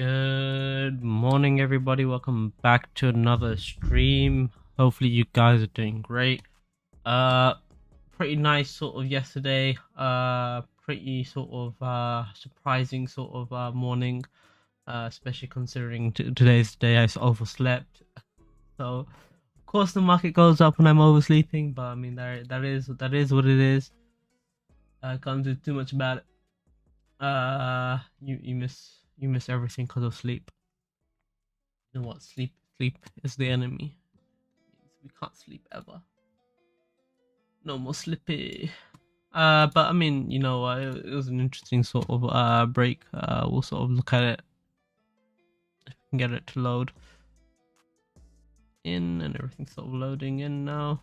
Good morning, everybody. Welcome back to another stream. Hopefully you guys are doing great. Pretty nice sort of yesterday. Pretty sort of surprising sort of morning. Especially considering today's day I overslept. So of course the market goes up when I'm oversleeping, but I mean that is what it is. Can't do too much about it. You miss everything because of sleep. You know what? Sleep is the enemy. It means we can't sleep ever. No more sleepy. But I mean, you know, it was an interesting sort of break. We'll sort of look at it. If we can get it to load in, and everything's sort of loading in now.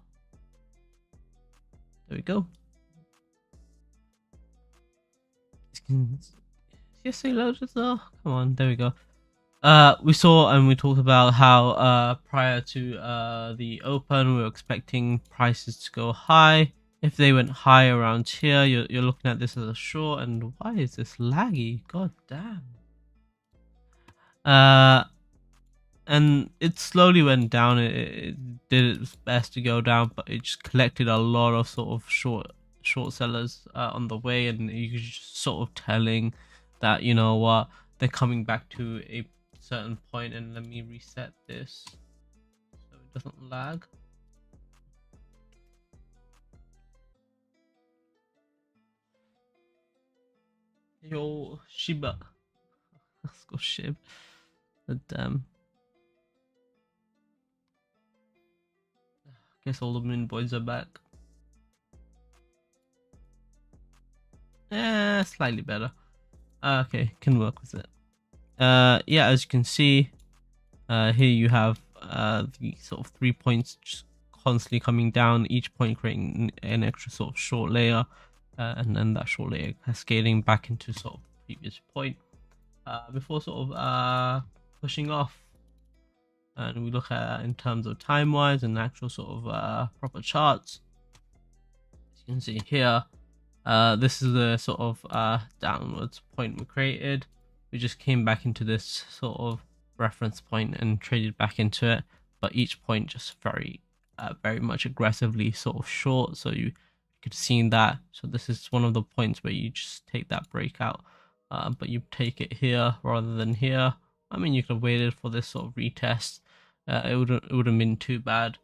There we go. Yes, they loaded though. Come on, there we go. We saw and we talked about how prior to the open, we were expecting prices to go high. If they went high around here, you're looking at this as a short. And why is this laggy? God damn. And it slowly went down. It did its best to go down, but it just collected a lot of sort of short sellers on the way, and you're just sort of telling that, you know what, they're coming back to a certain point. And let me reset this so it doesn't lag. Yo, Shiba. Let's go Shib. But damn. Guess all the moon boys are back. Slightly better. Okay, can work with it. Yeah, as you can see, here you have the sort of 3 points just constantly coming down, each point creating an extra sort of short layer, and then that short layer cascading back into sort of previous point before sort of pushing off. And we look at in terms of time wise and actual sort of proper charts. As you can see here, this is the sort of downwards point we created. We just came back into this sort of reference point and traded back into it, but each point just very much aggressively sort of short. So you could see that. So this is one of the points where you just take that breakout, but you take it here rather than here. I mean, you could have waited for this sort of retest. It wouldn't been too bad,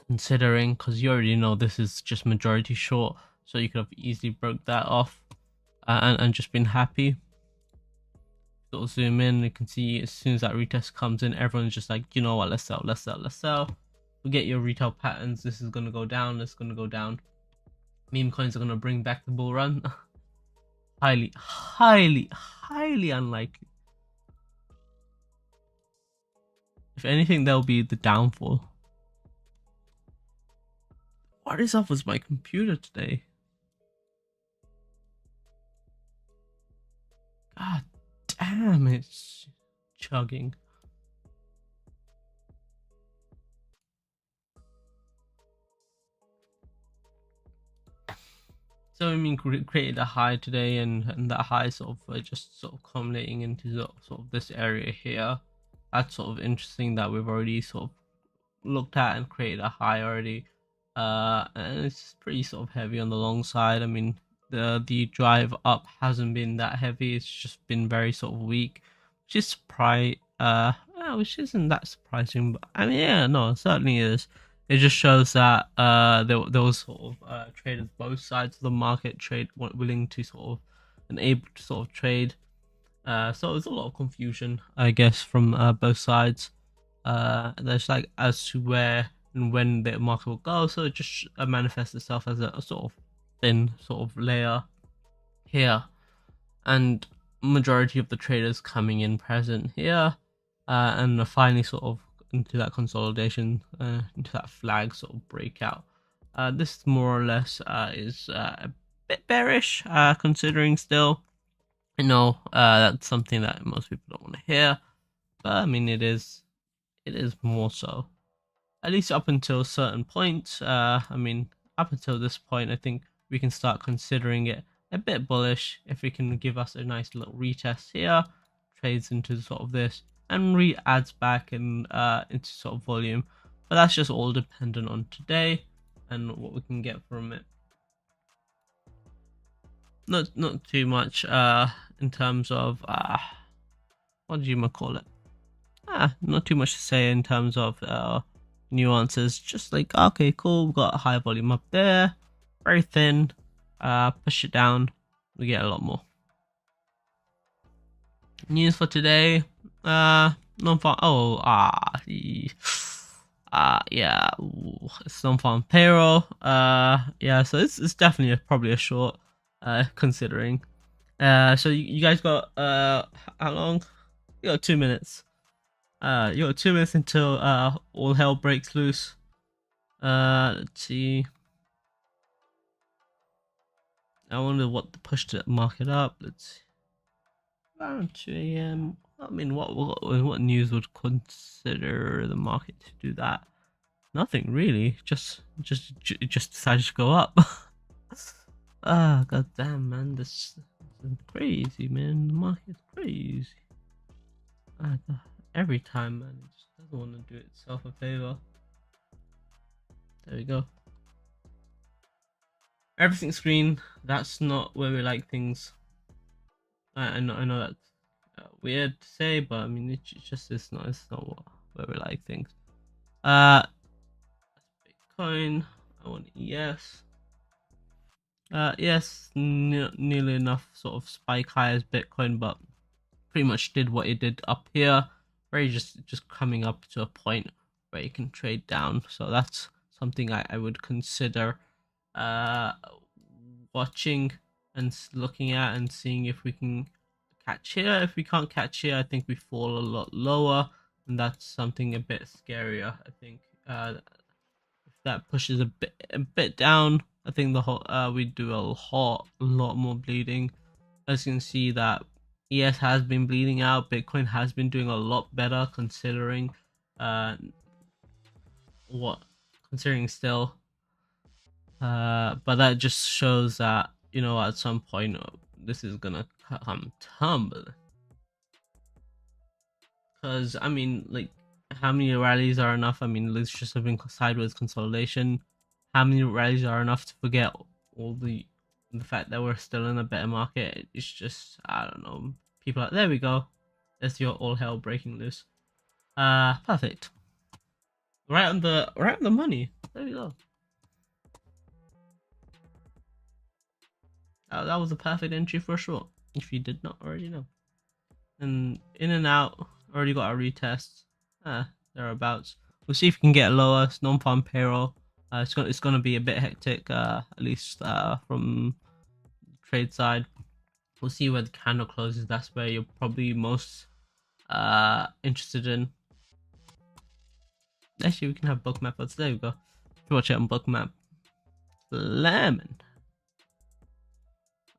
considering, because you already know this is just majority short. So you could have easily broke that off and just been happy. Sort of zoom in, you can see as soon as that retest comes in, everyone's just like, you know what, let's sell. Forget your retail patterns. This is gonna go down. It's gonna go down. Meme coins are gonna bring back the bull run. highly unlikely. If anything, there'll be the downfall. What is up with my computer today? God damn, it's chugging. So I mean, created a high today, and that high sort of just sort of culminating into sort of this area here. That's sort of interesting that we've already sort of looked at and created a high already. And it's pretty sort of heavy on the long side. I mean, the drive up hasn't been that heavy. It's just been very sort of weak, which is which isn't that surprising. But I mean, yeah, no, it certainly is. It just shows that there was sort of traders both sides of the market willing to sort of and able to sort of trade. So there's a lot of confusion, I guess, from both sides. There's like as to where and when the market will go. So it just manifests itself as a sort of thin sort of layer here, and majority of the traders coming in present here, and finally sort of into that consolidation, into that flag sort of breakout. This more or less is a bit bearish, considering still. I know that's something that most people don't want to hear, but I mean it is more so. At least up until certain points. I mean, up until this point, I think we can start considering it a bit bullish if it can give us a nice little retest here, trades into sort of this and re-adds back in into sort of volume. But that's just all dependent on today and what we can get from it. Not too much in terms of what do you call it? Not too much to say in terms of nuances. Just like, okay, cool, we've got a high volume up there, very thin. Push it down, we get a lot more. News for today. Non-farm. Yeah. It's non-farm payroll. Yeah. So it's definitely probably a short. Considering. So you guys got how long? You got 2 minutes. You got 2 minutes until all hell breaks loose. Let's see. I wonder what pushed the market up. Let's see. Around 2 a.m. I mean, what news would consider the market to do that? Nothing really. Just decided to go up. God damn, man, this is crazy, man. The market's crazy. Every time, man, it just doesn't want to do itself a favor. There we go. Everything's green. That's not where we like things. I know that's weird to say, but I mean it's not where we like things. Bitcoin. I want ES. Yes, nearly enough sort of spike high as Bitcoin, but pretty much did what it did up here. Very just coming up to a point where you can trade down. So that's something I would consider watching and looking at and seeing if we can catch here. If we can't catch here, I think we fall a lot lower, and that's something a bit scarier. I think if that pushes a bit down, I think the whole we do a lot more bleeding. As you can see, that ES has been bleeding out. Bitcoin has been doing a lot better considering still. But that just shows that, you know, at some point this is gonna come tumbling. Because I mean, like, how many rallies are enough? I mean, let's just have been sideways consolidation. How many rallies are enough to forget all the fact that we're still in a better market? It's just, I don't know. People are, there we go. There's your all hell breaking loose. Perfect. Right on the money. There we go. That was a perfect entry for a short, if you did not already know. And in and out, already got a retest. Thereabouts. We'll see if we can get lower. It's non-farm payroll. It's gonna be a bit hectic, at least from the trade side. We'll see where the candle closes. That's where you're probably most interested in. Actually, we can have Bookmap. But there we go. Watch it on Bookmap. Lemon.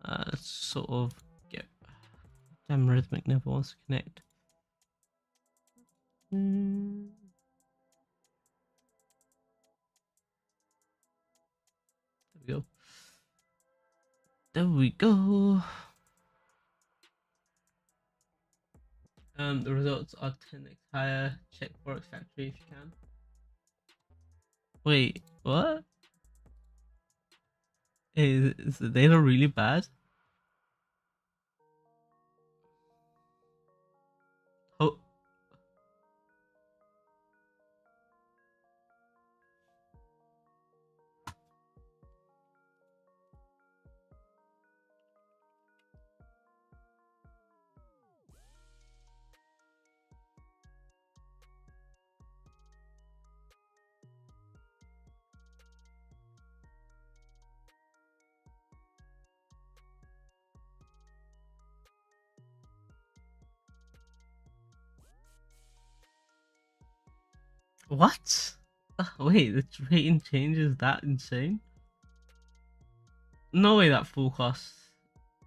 Let's sort of get. Damn, Rhythmic never wants to connect. There we go. There we go. The results are 10x higher. Check Forex Factory if you can. Wait, what? Is the data really bad? Oh. What? Wait, the rating change is that insane? No way that full cost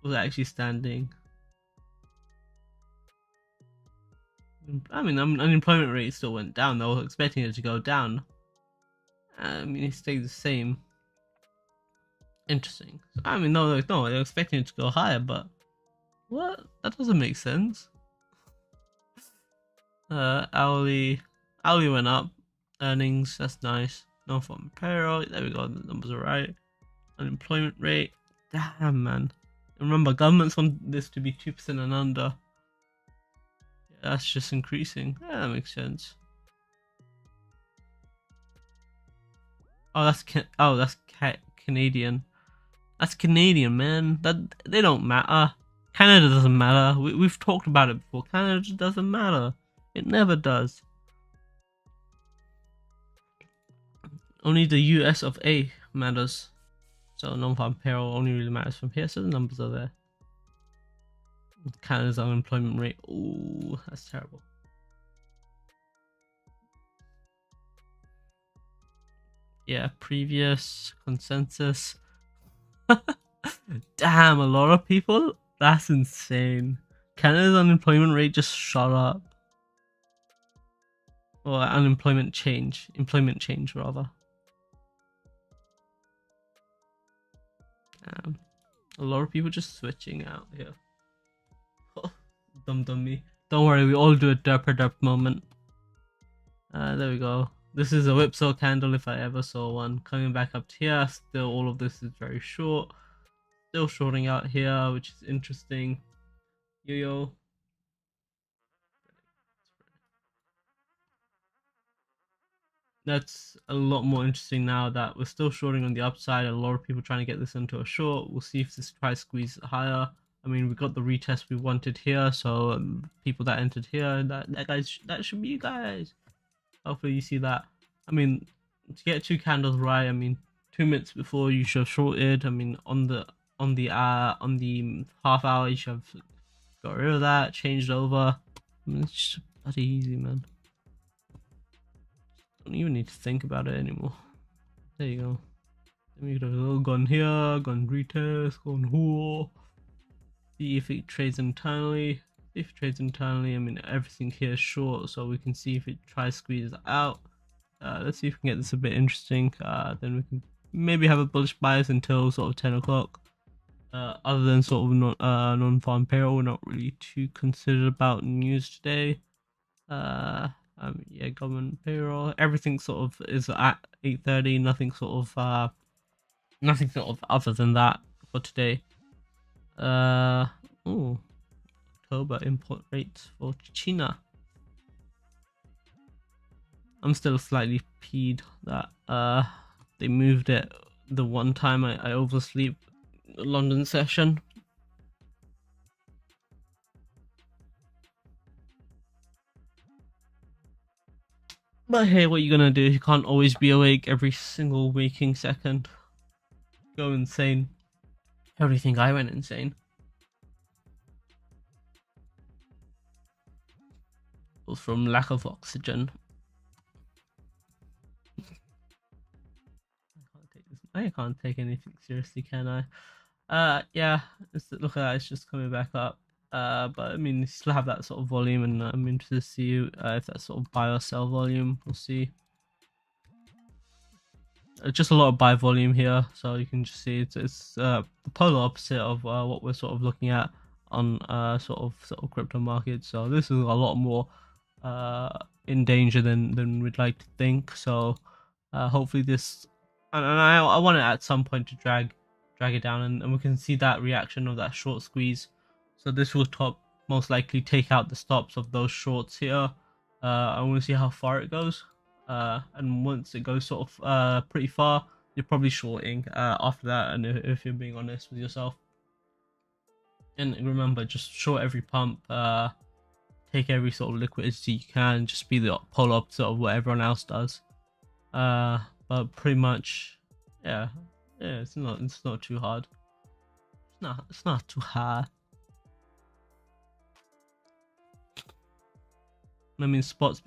was actually standing. I mean, unemployment rate still went down. They were expecting it to go down. I mean, it stayed the same. Interesting. I mean, no, they're expecting it to go higher, but what? That doesn't make sense. Hourly went up. Earnings, that's nice. Non-farm payroll, there we go, the numbers are right. Unemployment rate, damn man. Remember, governments want this to be 2% and under. Yeah, that's just increasing. Yeah, that makes sense. Oh, that's Canadian. That's Canadian, man. That they don't matter. Canada doesn't matter. We've talked about it before. Canada doesn't matter. It never does. Only the US of A matters. So non-farm payroll only really matters from here. So the numbers are there. Canada's unemployment rate. Ooh, that's terrible. Yeah, previous consensus. Damn, a lot of people? That's insane. Canada's unemployment rate just shot up. Or employment change rather. A lot of people just switching out here. Dumb me. Don't worry, we all do a derp moment. There we go. This is a whipsaw candle if I ever saw one. Coming back up to here, still all of this is very short. Still shorting out here, which is interesting. Yo. That's a lot more interesting now that we're still shorting on the upside. A lot of people trying to get this into a short. We'll see if this tries squeeze higher. I mean, we got the retest we wanted here, so people that entered here, that should be you guys. Hopefully you see that. I mean, to get 2 candles right, I mean, 2 minutes before you should have shorted. I mean, on the half hour you should have got rid of that, changed over. I mean, it's just bloody easy, man. Don't even need to think about it anymore. There you go. Then we could have gone here, gone retest, gone here. See if it trades internally. If it trades internally, I mean everything here is short, so we can see if it tries squeeze out. Let's see if we can get this a bit interesting. Then we can maybe have a bullish bias until sort of 10 o'clock. Other than sort of non-farm payroll, we're not really too considered about news today. Yeah, government payroll, everything sort of is at 8:30. Nothing sort of other than that for today. October import rates for China. I'm still slightly peed that they moved it the one time I oversleep the London session. But hey, what are you gonna do? You can't always be awake every single waking second. Go insane. I already think I went insane. It was from lack of oxygen. I can't take anything seriously, can I? Yeah, look at that, it's just coming back up. But I mean, you still have that sort of volume, and I'm interested to see if that sort of buy or sell volume. We'll see. Just a lot of buy volume here, so you can just see it's the polar opposite of what we're sort of looking at on sort of crypto markets. So this is a lot more in danger than we'd like to think. So hopefully this, and I want it at some point to drag it down, and we can see that reaction of that short squeeze. So this will most likely take out the stops of those shorts here. I want to see how far it goes. And once it goes sort of pretty far, you're probably shorting after that, and if you're being honest with yourself. And remember, just short every pump, take every sort of liquidity you can, just be the polar opposite of what everyone else does. But pretty much, yeah, it's not too hard. It's not too hard. I mean, Spot's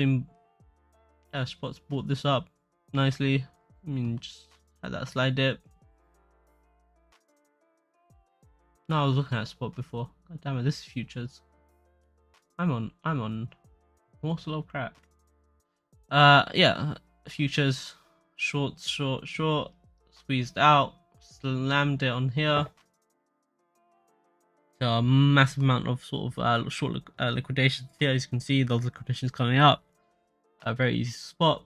bought this up nicely. I mean, just had that slide dip. No, I was looking at Spot before. God damn it, this is futures. I'm on morsel of crap. Yeah, futures, short, squeezed out, slammed it on here. there are a massive amount of sort of short liquidations here. As you can see, those liquidations coming up. A very easy spot.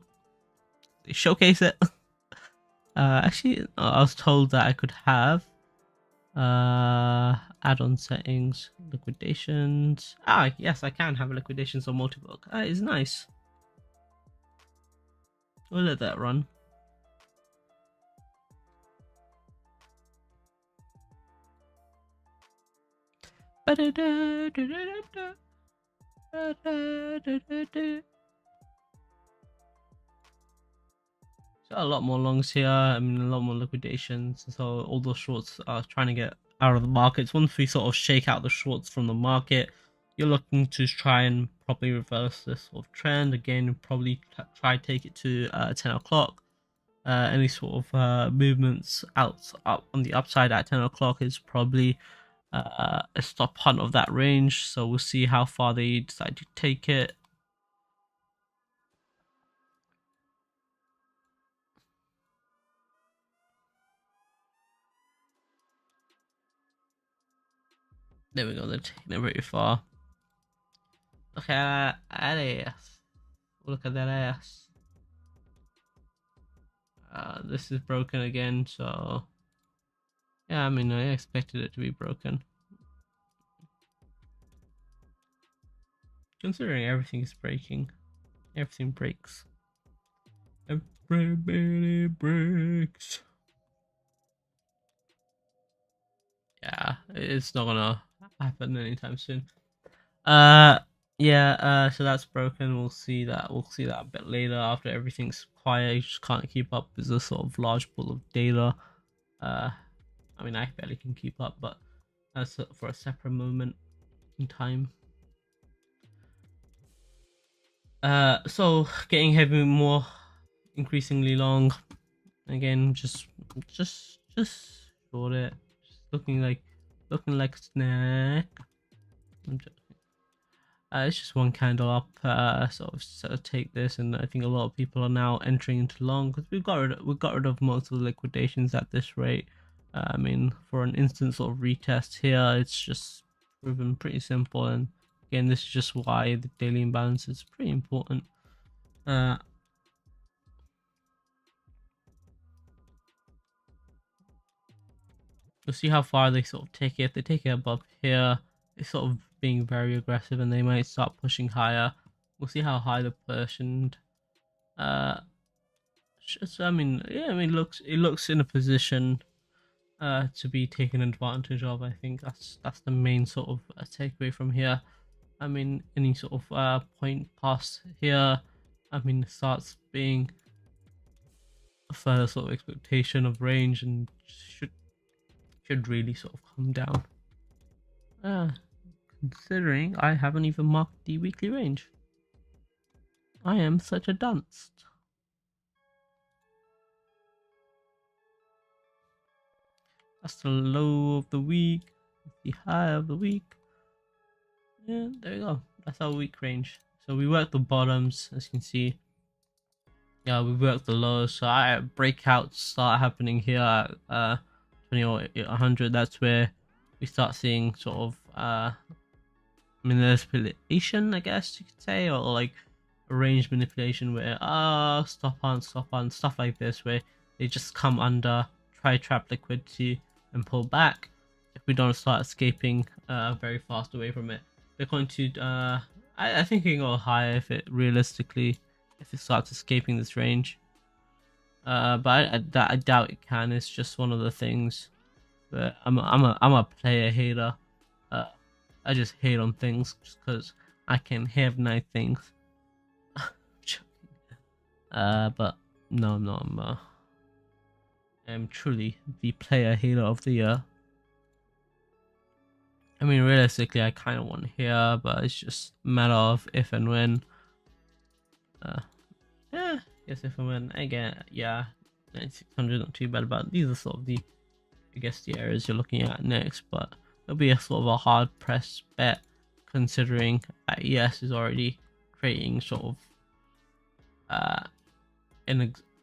They showcase it. Actually, I was told that I could have add-on settings, liquidations. Yes, I can have liquidations on multi-block. That is nice. We'll let that run. So a lot more longs here. I mean, a lot more liquidations. So all those shorts are trying to get out of the markets. Once we sort of shake out the shorts from the market, you're looking to try and probably reverse this sort of trend again. Probably try take it to 10 o'clock. Any sort of movements up on the upside at 10 o'clock is probably a stop hunt of that range. So we'll see how far they decide to take it. There we go, they're taking it very far. Look at that ass. Look at that ass. This is broken again, so yeah, I mean, I expected it to be broken. Considering everything is breaking. Everything breaks. Everybody breaks. Yeah, it's not gonna happen anytime soon. Yeah, so that's broken. We'll see that a bit later after everything's quiet. You just can't keep up with a sort of large pool of data. I mean, I barely can keep up, but that's for a separate moment in time. So getting heavy, more increasingly long. Again, just short it. Just looking like a snack. I'm joking. It's just one candle up. Sort of take this, and I think a lot of people are now entering into long because we've got rid of most of the liquidations at this rate. I mean, for an instant sort of retest here, it's just proven pretty simple. And again, this is just why the daily imbalance is pretty important. We'll see how far they sort of take it. If they take it above here, it's sort of being very aggressive, and they might start pushing higher. We'll see how high they push, and I mean, yeah, I mean, it looks in a position to be taken advantage of. I think that's the main sort of takeaway from here. I mean, any sort of point past here, I mean, it starts being a further sort of expectation of range, and should really sort of come down. Considering I haven't even marked the weekly range. I am such a dunce. That's the low of the week, the high of the week. Yeah, there we go. That's our week range. So we work the bottoms, as you can see. Yeah, we work the lows. So breakouts start happening here at 20 or 100. That's where we start seeing sort of manipulation, I guess you could say, or like range manipulation where stop on, stuff like this, where they just come under, try trap liquidity and pull back. If we don't start escaping very fast away from it, they're going to I think it can go higher if it starts escaping this range. But I doubt it can. It's just one of the things. But I'm a player hater. I just hate on things just because I can have nice things. But no, I'm not. I'm truly the player hater of the year. I mean, realistically, I kind of want here, but it's just a matter of if and when. Yeah, guess if and when. Again, yeah, 9600 not too bad. But these are sort of the, I guess, the areas you're looking at next. But it'll be a sort of a hard press bet, considering that ES is already creating sort of a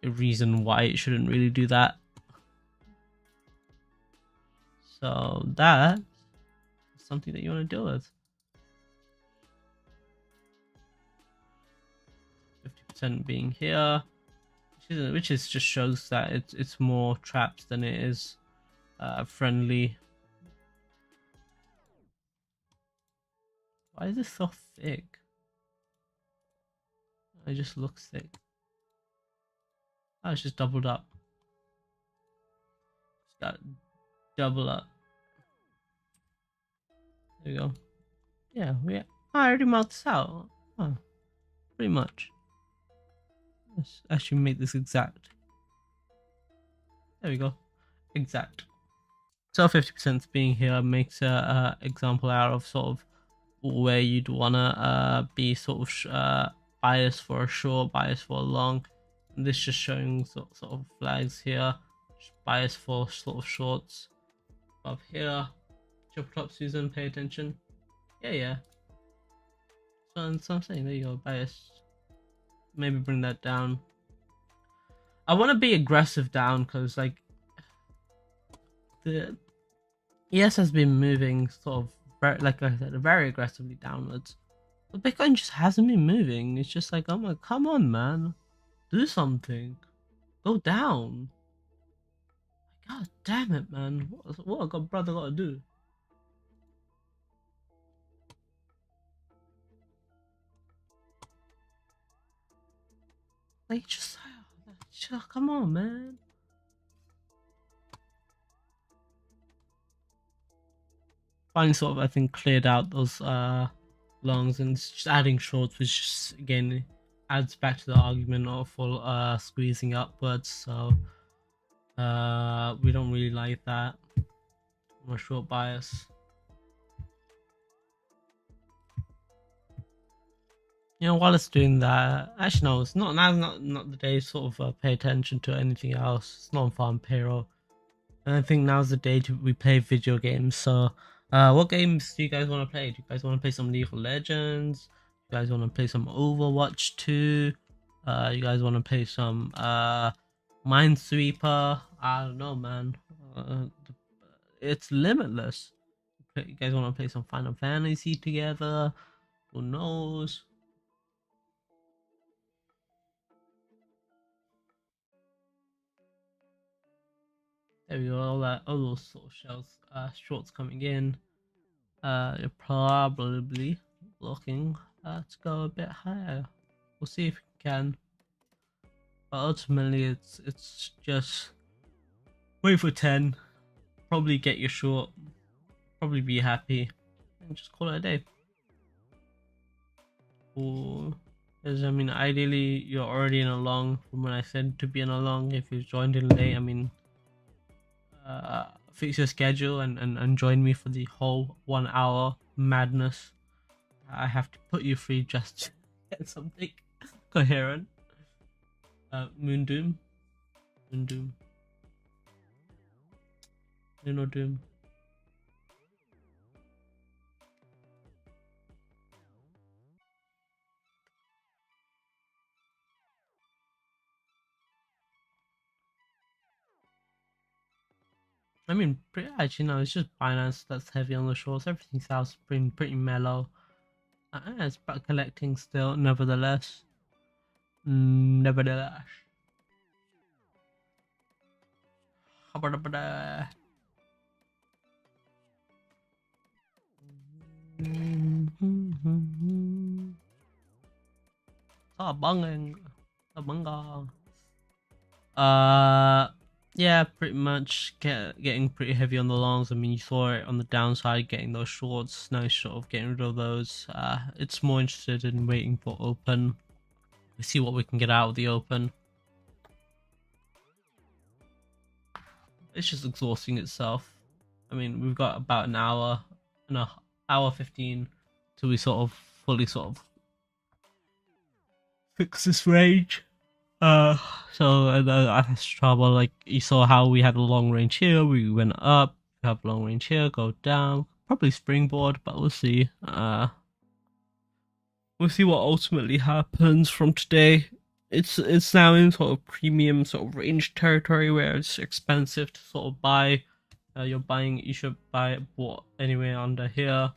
reason why it shouldn't really do that. So that something that you want to deal with. 50% being here, which is just shows that it's more traps than it is friendly. Why is this so thick? It just looks thick. Oh, it's just doubled up. It's got double up. There we go. Yeah, I already marked this out. Oh, pretty much. Let's actually make this exact. There we go. Exact. So 50% being here makes a example out of sort of where you'd wanna be sort of biased for a short, biased for a long. And this just showing sort of flags here, biased for sort of shorts. Above here, triple top Susan, pay attention. Yeah. So I'm saying, there you go, bias. Maybe bring that down. I want to be aggressive down because like the ES has been moving sort of very, like I said, very aggressively downwards. But Bitcoin just hasn't been moving. It's just like, I'm like, come on, man, do something, go down. God damn it, man, what I got, brother, got to do? Like, just come on, man. Finally sort of, I think, cleared out those longs, and just adding shorts, which just, again, adds back to the argument of squeezing upwards. So we don't really like that. I'm a short bias. You know, while it's doing that, actually no, it's not the day to sort of pay attention to anything else. It's non-farm payroll, and I think now's the day we play video games. So what games do you guys want to play? Do you guys want to play some League of Legends? Do you guys want to play some Overwatch 2? You guys want to play some Minesweeper? I don't know, man. It's limitless. You guys want to play some Final Fantasy together? Who knows? There we go, all those sort of shells, shorts coming in. You're probably looking to go a bit higher. We'll see if we can. But ultimately, it's just wait for 10. Probably get your short. Probably be happy, and just call it a day. Because I mean, ideally, you're already in a long. From when I said to be in a long, if you joined in late, I mean. Fix your schedule and join me for the whole 1 hour madness. I have to put you free just to get something coherent. Moon Doom. Moon or Doom. I mean, actually no, it's just Binance that's heavy on the shorts. Everything else pretty mellow. It's about collecting still, nevertheless. Nevertheless. Yeah, pretty much getting pretty heavy on the longs. I mean, you saw it on the downside, getting those shorts. Nice sort of getting rid of those. It's more interested in waiting for open. We see what we can get out of the open. It's just exhausting itself. I mean, we've got about an hour, hour 15 till we sort of fully fix this range. So that's trouble. Like, you saw how we had a long range here, we went up, we have long range here, go down, probably springboard, but we'll see. We'll see what ultimately happens from today. It's now in sort of premium sort of range territory where it's expensive to sort of buy you're buying, you should buy it bought anywhere under here.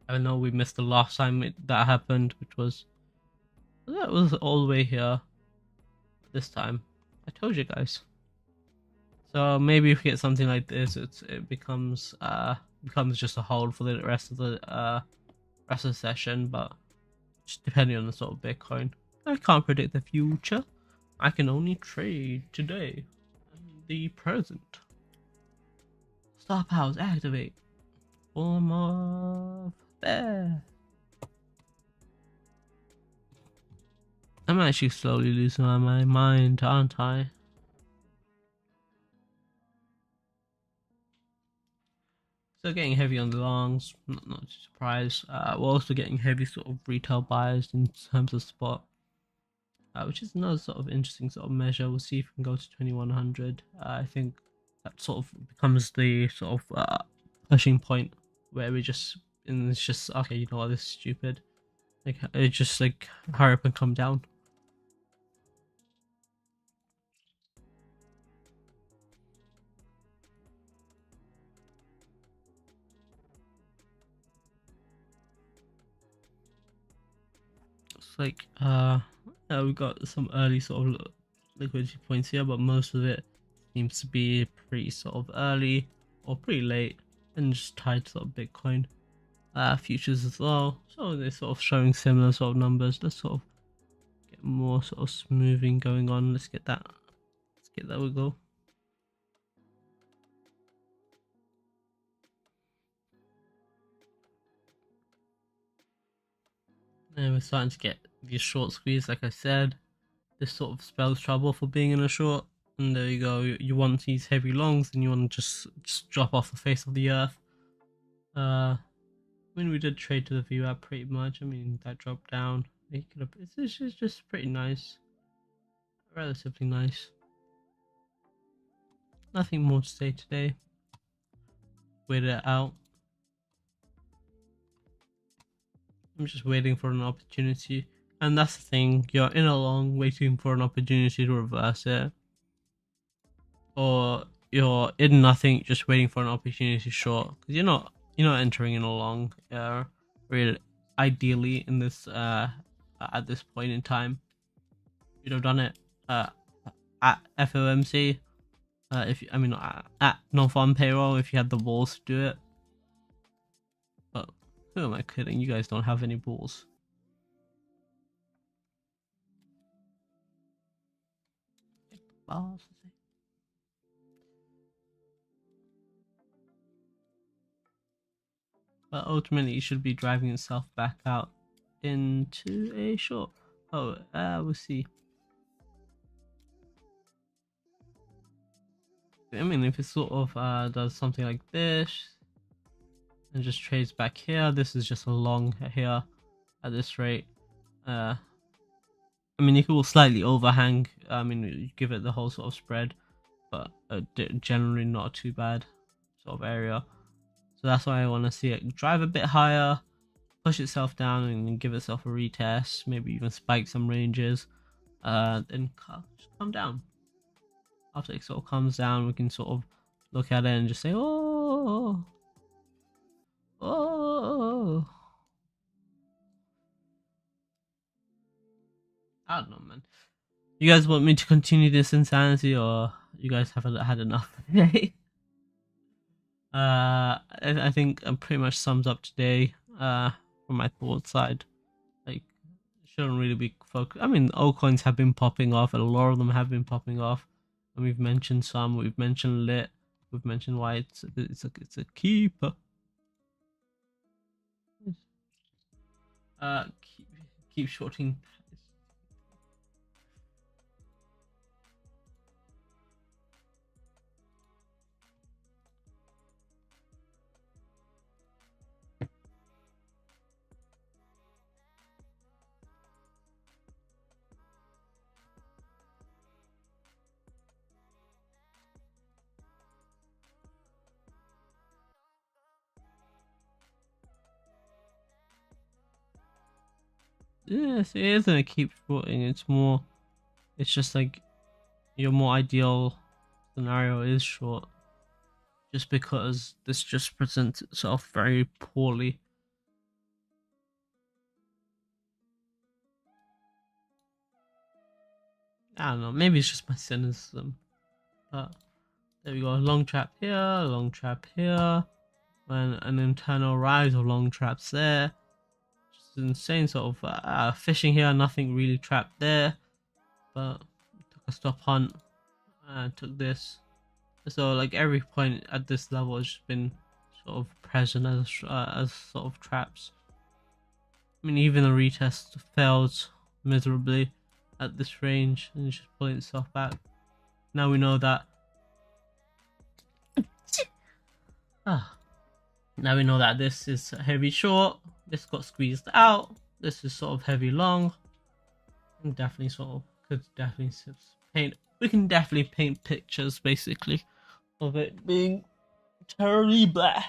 I know we missed the last time that happened, which was, that was all the way here. This time, I told you guys. So maybe if we get something like this, it becomes just a hold for the rest of the session, but just depending on the sort of Bitcoin. I can't predict the future. I can only trade today and the present. Star powers activate. Form of bear. I'm actually slowly losing my mind, aren't I? So getting heavy on the longs, not too surprised. We're also getting heavy sort of retail buyers in terms of spot, which is another sort of interesting sort of measure. We'll see if we can go to 2100. I think that sort of becomes the sort of pushing point where we just, and it's just, okay, you know what, this is stupid. Like, it just like hurry up and come down. It's like we got some early sort of liquidity points here, but most of it seems to be pretty sort of early or pretty late and just tied to sort of Bitcoin futures as well. So they're sort of showing similar sort of numbers. Let's sort of get more sort of smoothing going on. Let's get that wiggle. And we're starting to get these short squeeze, like I said. This sort of spells trouble for being in a short. And there you go. You want these heavy longs, and you want to just drop off the face of the earth. I mean, we did trade to the VWAP pretty much. I mean, that dropped down. It's just pretty nice, relatively nice. Nothing more to say today. Wait it out. I'm just waiting for an opportunity, and that's the thing. You're in a long, waiting for an opportunity to reverse it, or you're in nothing, just waiting for an opportunity to short. Because you're not entering in a long. Really, ideally in this at this point in time, you'd have done it at FOMC. At non-farm payroll, if you had the balls to do it. But who am I kidding? You guys don't have any balls. Balls. But ultimately, it should be driving itself back out into a short. Oh, we'll see. I mean, if it sort of does something like this and just trades back here, this is just a long here at this rate. I mean, it will slightly overhang. I mean, you give it the whole sort of spread, but generally not too bad sort of area. So that's why I want to see it drive a bit higher, push itself down, and give itself a retest. Maybe even spike some ranges, then just come down. After it sort of comes down, we can sort of look at it and just say, oh. I don't know, man. You guys want me to continue this insanity, or you guys haven't had enough today? I think pretty much sums up today. From my thoughts side, like, shouldn't really be focused. I mean, altcoins have been popping off, and a lot of them have been popping off. And we've mentioned some. We've mentioned lit. We've mentioned why it's a keeper. Keep shorting. Yes, it isn't a keep shorting. It's more. It's just like your more ideal scenario is short. just because this just presents itself very poorly. I don't know, maybe it's just my cynicism, but there we go. Long trap here, long trap here, and an internal rise of long traps there. Just insane sort of fishing here, nothing really trapped there, but took a stop hunt and took this. So like every point at this level has just been sort of present as sort of traps. I mean, even the retest failed miserably at this range and it's just pulling itself back. Now we know that. Now we know that this is heavy short. This got squeezed out. This is sort of heavy long. And definitely sort of could definitely paint. We can definitely paint pictures basically of it being terribly blah.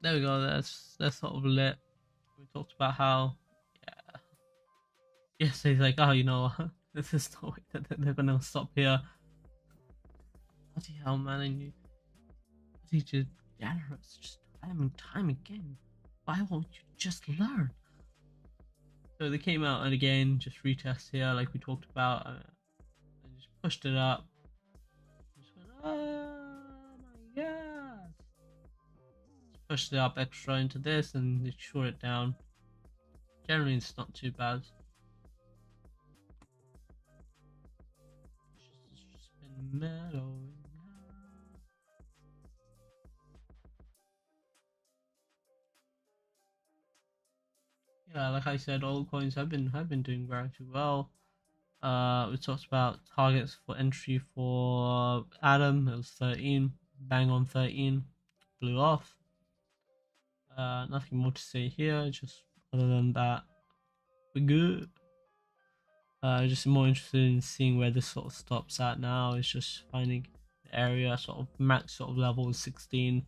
There we go. That's sort of lit. We talked about how, yeah, yesterday like, oh, you know, this is the way that they're gonna stop here. Bloody hell, man! And you teach generous just time and time again. Why won't you just learn? So they came out and again just retest here, like we talked about, and just pushed it up. Just went, oh my god! Just pushed it up extra into this and they short it down. Generally, it's not too bad. It's just been mellowing. Yeah, like I said, altcoins have been doing very well. We talked about targets for entry for Adam. It was 13, bang on 13, blew off. Nothing more to say here. Just other than that, we're good. Just more interested in seeing where this sort of stops at now. It's just finding the area sort of max sort of level 16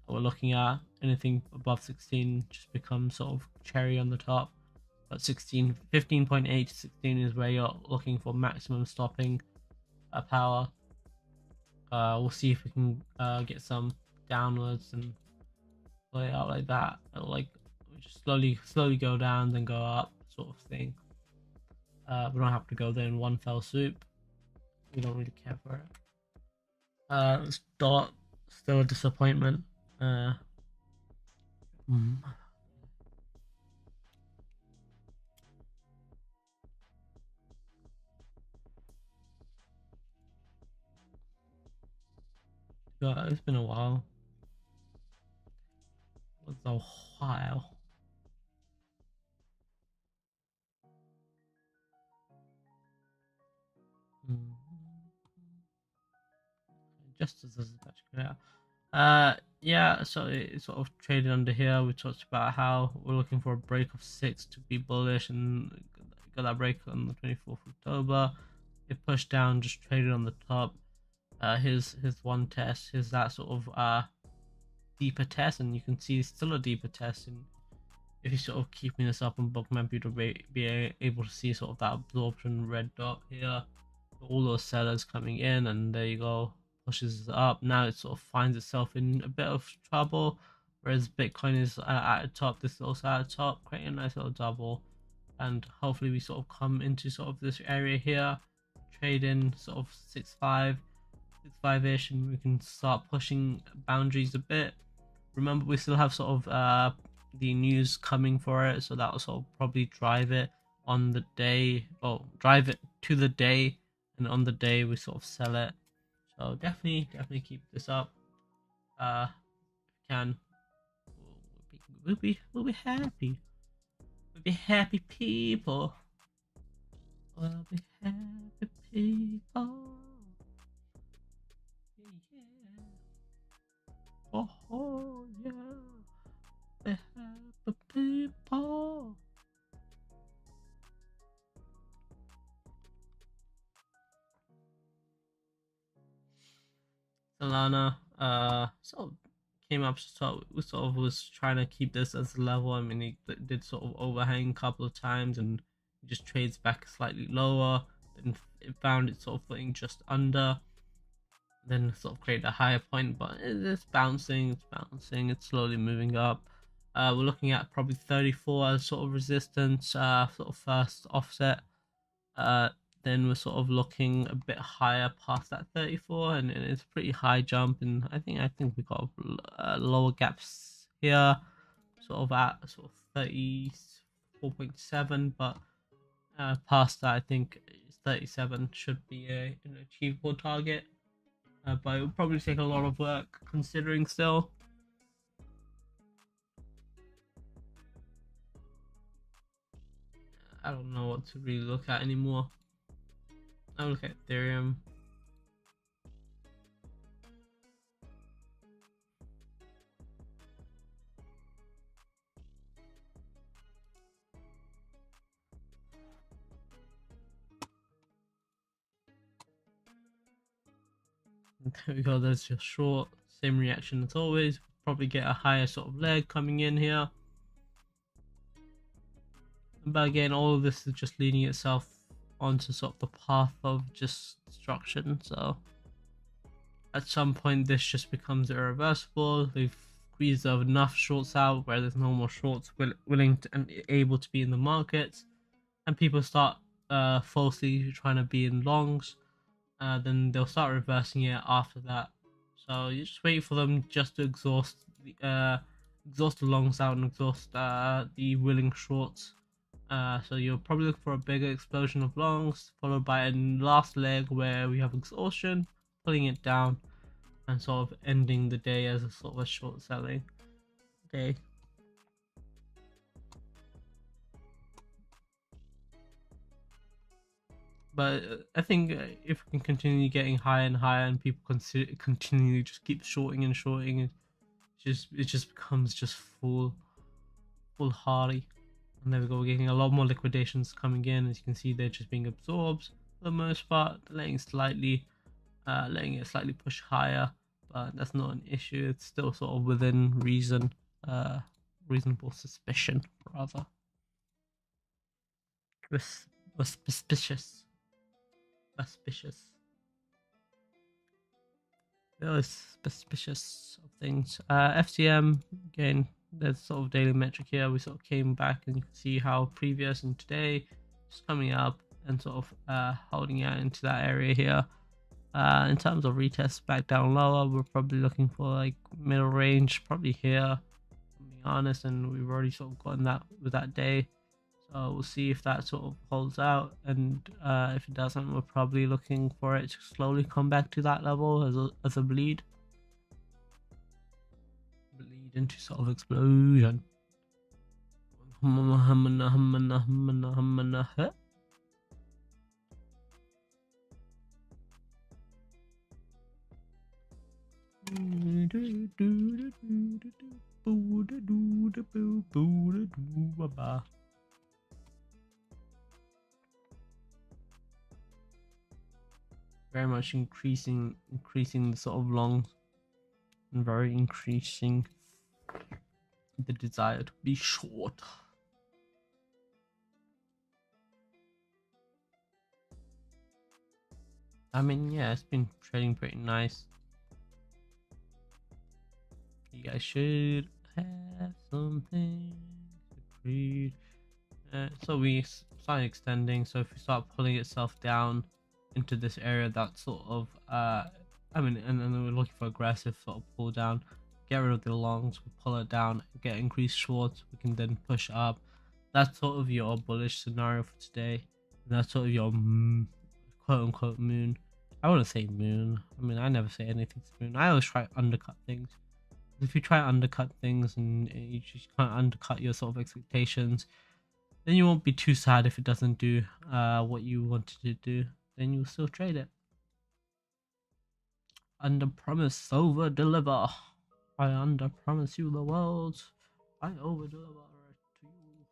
that we're looking at. Anything above 16 just becomes sort of cherry on the top. But 16, 15.8 to 16 is where you're looking for maximum stopping power. We'll see if we can get some downwards and play it out like that. It'll like just slowly go down, then go up, sort of thing. We don't have to go there in one fell swoop. We don't really care for it. This dot still a disappointment. God, it's been a while. It's a while. Just as this is about to go out. Yeah, so it sort of traded under here. We talked about how we're looking for a break of 6 to be bullish, and got that break on the 24th of October. It pushed down, just traded on the top. Here's one test. Here's that sort of deeper test, and you can see it's still a deeper test. And if you sort of keeping this up on Bookmap, you'll be able to see sort of that absorption red dot here. All those sellers coming in, and there you go, pushes up. Now it sort of finds itself in a bit of trouble, whereas Bitcoin is at the top. This is also at the top, creating a nice little double, and hopefully we sort of come into sort of this area here, trade in sort of 6.5-ish, and we can start pushing boundaries a bit. Remember, we still have sort of the news coming for it, so that will sort of probably drive it on the day, or drive it to the day, and on the day we sort of sell it. So definitely keep this up. If we can, we'll be happy. We'll be happy people. We'll be happy people. Yeah. Oh yeah. Be happy people. Solana sort of came up, sort of was trying to keep this as a level. I mean, it did sort of overhang a couple of times and it just trades back slightly lower. Then it found it sort of footing just under, then sort of create a higher point, but it's bouncing, it's slowly moving up. We're looking at probably 34 as sort of resistance, sort of first offset. Uh, then we're sort of looking a bit higher past that 34, and it's a pretty high jump. And I think we got lower gaps here, sort of at sort of 34.7, but past that, I think 37 should be an achievable target. But it will probably take a lot of work considering still. I don't know what to really look at anymore. I'll look at Ethereum. There we go, there's your short, same reaction as always. Probably get a higher sort of leg coming in here. But again, all of this is just leading itself onto sort of the path of just destruction. So at some point, this just becomes irreversible. They've squeezed enough shorts out where there's no more shorts willing to, and able to be in the market, and people start falsely trying to be in longs. Then they'll start reversing it after that. So you just wait for them just to exhaust the longs out and exhaust the willing shorts. So you'll probably look for a bigger explosion of longs, followed by a last leg where we have exhaustion, pulling it down, and sort of ending the day as a sort of a short selling day. But I think if we can continue getting higher and higher, and people continually just keep shorting and shorting, it just becomes just foolhardy. And there we go, we're getting a lot more liquidations coming in. As you can see, they're just being absorbed for the most part, letting it slightly push higher, but that's not an issue. It's still sort of within reason, reasonable suspicion rather. Was suspicious. Very suspicious of things. FCM, again, there's sort of daily metric here. We sort of came back and you can see how previous and today is coming up and sort of holding out into that area here. In terms of retests back down lower, we're probably looking for like middle range, probably here, to be honest, and we've already sort of gotten that with that day. So we'll see if that sort of holds out, and if it doesn't, we're probably looking for it to slowly come back to that level as a bleed into sort of explosion. Very much increasing the sort of long, and very increasing the desire to be short. I mean, yeah, it's been trading pretty nice. You guys should have something to read. So we start extending. So if we start pulling itself down into this area, that sort of I mean, and then we're looking for aggressive sort of pull down, get rid of the longs, we pull it down, get increased shorts, we can then push up. That's sort of your bullish scenario for today. And that's sort of your quote unquote moon. I wouldn't say moon. I mean, I never say anything's moon. I always try to undercut things. If you try to undercut things and you just can't undercut your sort of expectations, then you won't be too sad if it doesn't do what you wanted to do. Then you'll still trade it. Under promise, over deliver. I under promise you the world. I over deliver to you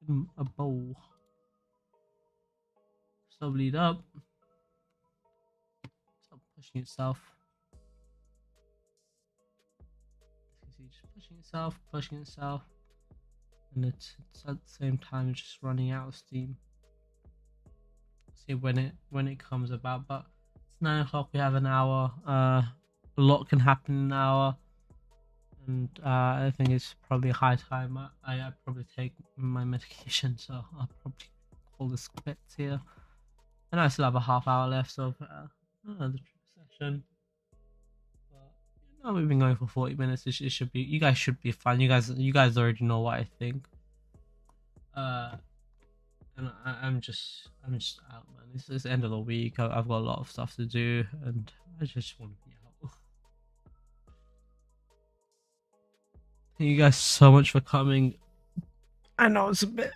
in a bowl. Slow bleed up. Stop pushing itself. pushing itself, and it's at the same time just running out of steam. See when it comes about, but it's 9 o'clock. We have an hour. A lot can happen in an hour, and I think it's probably high time I probably take my medication, so I'll probably call this quits here. And I still have a half hour left of the session. But we've been going for 40 minutes. It should be. You guys should be fine. You guys already know what I think. And I'm just out, man. It's the end of the week. I've got a lot of stuff to do, and I just want to be out. Thank you guys so much for coming. I know it's a bit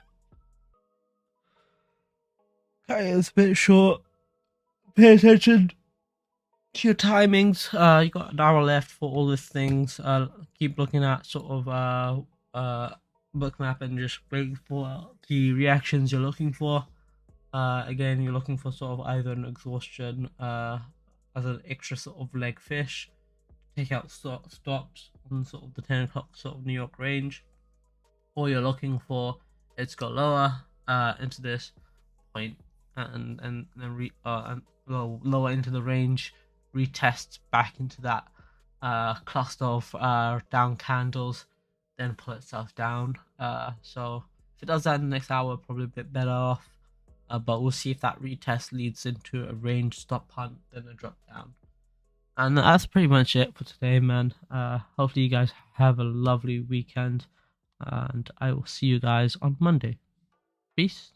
short. Pay attention to your timings. You got an hour left for all these things. Keep looking at sort of Bookmap and just waiting for the reactions you're looking for. Again, you're looking for sort of either an exhaustion as an extra sort of leg fish, take out stops on sort of the 10 o'clock sort of New York range, or you're looking for it to go lower into this point and then lower into the range, retest back into that cluster of down candles, then pull itself down. So if it does that in the next hour, probably a bit better off. But we'll see if that retest leads into a range stop hunt, then a drop down. And that's pretty much it for today, man. Hopefully you guys have a lovely weekend, and I will see you guys on Monday. Peace.